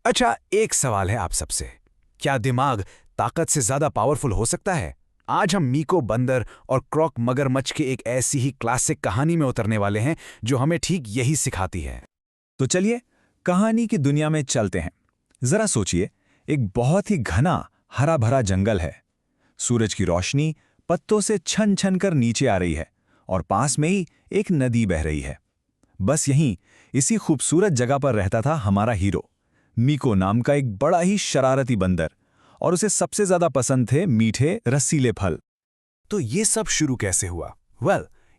अच्छा, एक सवाल है आप सबसे। क्या दिमाग ताकत से ज्यादा पावरफुल हो सकता है? आज हम मीको बंदर और क्रॉक मगरमच्छ के एक ऐसी ही क्लासिक कहानी में उतरने वाले हैं जो हमें ठीक यही सिखाती है। तो चलिए कहानी की दुनिया में चलते हैं। जरा सोचिए, एक बहुत ही घना हरा भरा जंगल है। सूरज की रोशनी पत्तों से छन छन कर नीचे आ रही है और पास में ही एक नदी बह रही है। बस यहीं इसी खूबसूरत जगह पर रहता था हमारा हीरो, मीको नाम का एक बड़ा ही शरारती बंदर, और उसे सबसे ज्यादा पसंद थे मीठे रसीले फल। तो ये सब शुरू कैसे हुआ?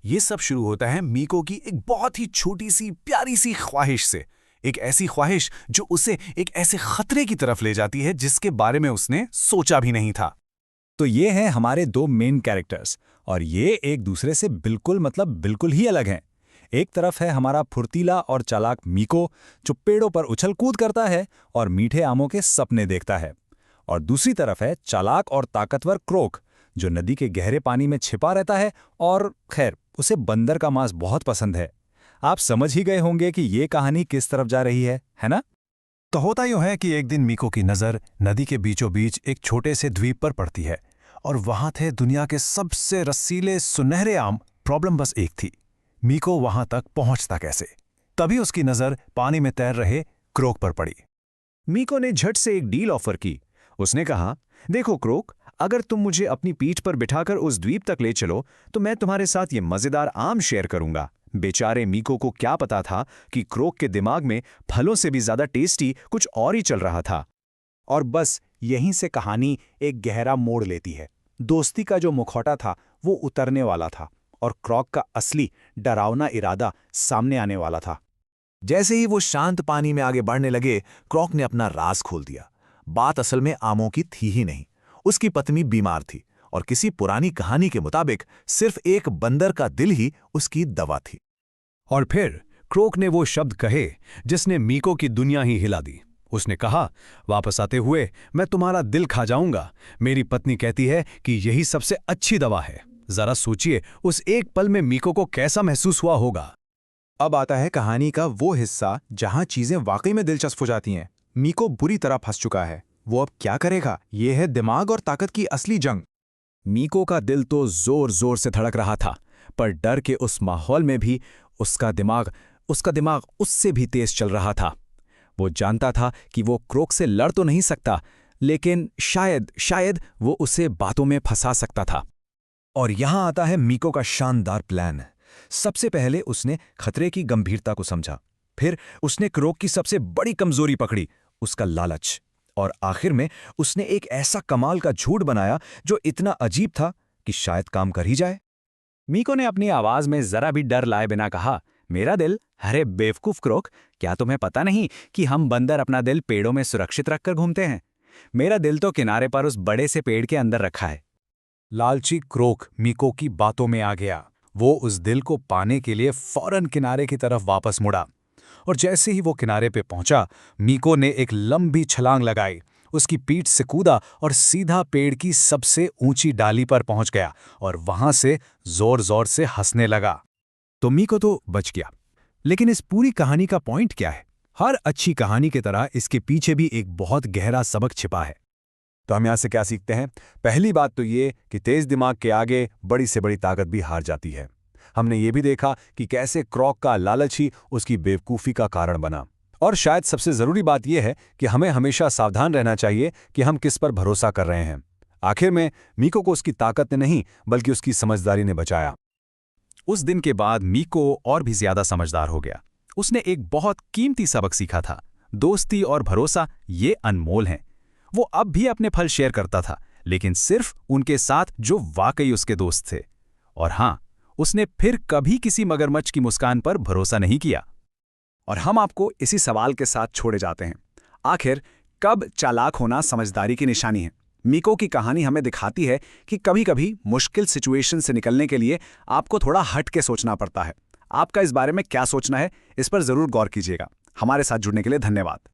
ये सब शुरू होता है मीको की एक बहुत ही छोटी सी प्यारी सी ख्वाहिश से। एक ऐसी ख्वाहिश जो उसे एक ऐसे खतरे की तरफ ले जाती है जिसके बारे में उसने सोचा भी नहीं था। तो ये हैं हमारे दो मेन कैरेक्टर्स, और ये एक दूसरे से बिल्कुल ही अलग हैं। एक तरफ है हमारा फुर्तीला और चालाक मीको, जो पेड़ों पर उछल कूद करता है और मीठे आमों के सपने देखता है। और दूसरी तरफ है चालाक और ताकतवर क्रोक, जो नदी के गहरे पानी में छिपा रहता है और खैर उसे बंदर का मांस बहुत पसंद है। आप समझ ही गए होंगे कि ये कहानी किस तरफ जा रही है ना? तो होता यूं है कि एक दिन मीको की नज़र नदी के बीचों बीच एक छोटे से द्वीप पर पड़ती है और वहां थे दुनिया के सबसे रसीले सुनहरे आम। प्रॉब्लम बस एक थी, मीको वहां तक पहुंचता कैसे? तभी उसकी नज़र पानी में तैर रहे क्रोक पर पड़ी। मीको ने झट से एक डील ऑफर की। उसने कहा, देखो क्रोक, अगर तुम मुझे अपनी पीठ पर बिठाकर उस द्वीप तक ले चलो तो मैं तुम्हारे साथ ये मजेदार आम शेयर करूंगा। बेचारे मीको को क्या पता था कि क्रोक के दिमाग में फलों से भी ज्यादा टेस्टी कुछ और ही चल रहा था। और बस यहीं से कहानी एक गहरा मोड़ लेती है। दोस्ती का जो मुखौटा था वो उतरने वाला था और क्रॉक का असली डरावना इरादा सामने आने वाला था। जैसे ही वो शांत पानी में आगे बढ़ने लगे, क्रॉक ने अपना राज खोल दिया। बात असल में आमों की थी ही नहीं, उसकी पत्नी बीमार थी और किसी पुरानी कहानी के मुताबिक सिर्फ एक बंदर का दिल ही उसकी दवा थी। और फिर क्रोक ने वो शब्द कहे जिसने मीको की दुनिया ही हिला दी। उसने कहा, वापस आते हुए मैं तुम्हारा दिल खा जाऊंगा। मेरी पत्नी कहती है कि यही सबसे अच्छी दवा है। जरा सोचिए उस एक पल में मीको को कैसा महसूस हुआ होगा। अब आता है कहानी का वो हिस्सा जहां चीजें वाकई में दिलचस्प हो जाती हैं। मीको बुरी तरह फंस चुका है। वो अब क्या करेगा? ये है दिमाग और ताकत की असली जंग। मीको का दिल तो जोर जोर से धड़क रहा था, पर डर के उस माहौल में भी उसका दिमाग उससे भी तेज चल रहा था। वो जानता था कि वो क्रोक से लड़ तो नहीं सकता, लेकिन शायद वो उसे बातों में फंसा सकता था। और यहां आता है मीको का शानदार प्लान। सबसे पहले उसने खतरे की गंभीरता को समझा, फिर उसने क्रोक की सबसे बड़ी कमजोरी पकड़ी, उसका लालच, और आखिर में उसने एक ऐसा कमाल का झूठ बनाया जो इतना अजीब था कि शायद काम कर ही जाए। मीको ने अपनी आवाज में जरा भी डर लाए बिना कहा, मेरा दिल? अरे बेवकूफ क्रोक, क्या तुम्हें पता नहीं कि हम बंदर अपना दिल पेड़ों में सुरक्षित रखकर घूमते हैं? मेरा दिल तो किनारे पर उस बड़े से पेड़ के अंदर रखा है। लालची क्रोक मीको की बातों में आ गया। वो उस दिल को पाने के लिए फौरन किनारे की तरफ वापस मुड़ा, और जैसे ही वो किनारे पे पहुंचा, मीको ने एक लंबी छलांग लगाई, उसकी पीठ से कूदा और सीधा पेड़ की सबसे ऊंची डाली पर पहुंच गया और वहां से जोर जोर से हंसने लगा। तो मीको तो बच गया, लेकिन इस पूरी कहानी का पॉइंट क्या है? हर अच्छी कहानी की तरह इसके पीछे भी एक बहुत गहरा सबक छिपा है। तो हम यहाँ से क्या सीखते हैं? पहली बात तो ये कि तेज दिमाग के आगे बड़ी से बड़ी ताकत भी हार जाती है। हमने ये भी देखा कि कैसे क्रॉक का लालच ही उसकी बेवकूफ़ी का कारण बना। और शायद सबसे ज़रूरी बात यह है कि हमें हमेशा सावधान रहना चाहिए कि हम किस पर भरोसा कर रहे हैं। आखिर में मीको को उसकी ताकत ने नहीं बल्कि उसकी समझदारी ने बचाया। उस दिन के बाद मीको और भी ज्यादा समझदार हो गया। उसने एक बहुत कीमती सबक सीखा था, दोस्ती और भरोसा ये अनमोल हैं। वो अब भी अपने फल शेयर करता था, लेकिन सिर्फ उनके साथ जो वाकई उसके दोस्त थे। और हाँ, उसने फिर कभी किसी मगरमच्छ की मुस्कान पर भरोसा नहीं किया। और हम आपको इसी सवाल के साथ छोड़े जाते हैं, आखिर कब चालाक होना समझदारी की निशानी है? मीको की कहानी हमें दिखाती है कि कभी-कभी मुश्किल सिचुएशन से निकलने के लिए आपको थोड़ा हट के सोचना पड़ता है। आपका इस बारे में क्या सोचना है, इस पर जरूर गौर कीजिएगा। हमारे साथ जुड़ने के लिए धन्यवाद।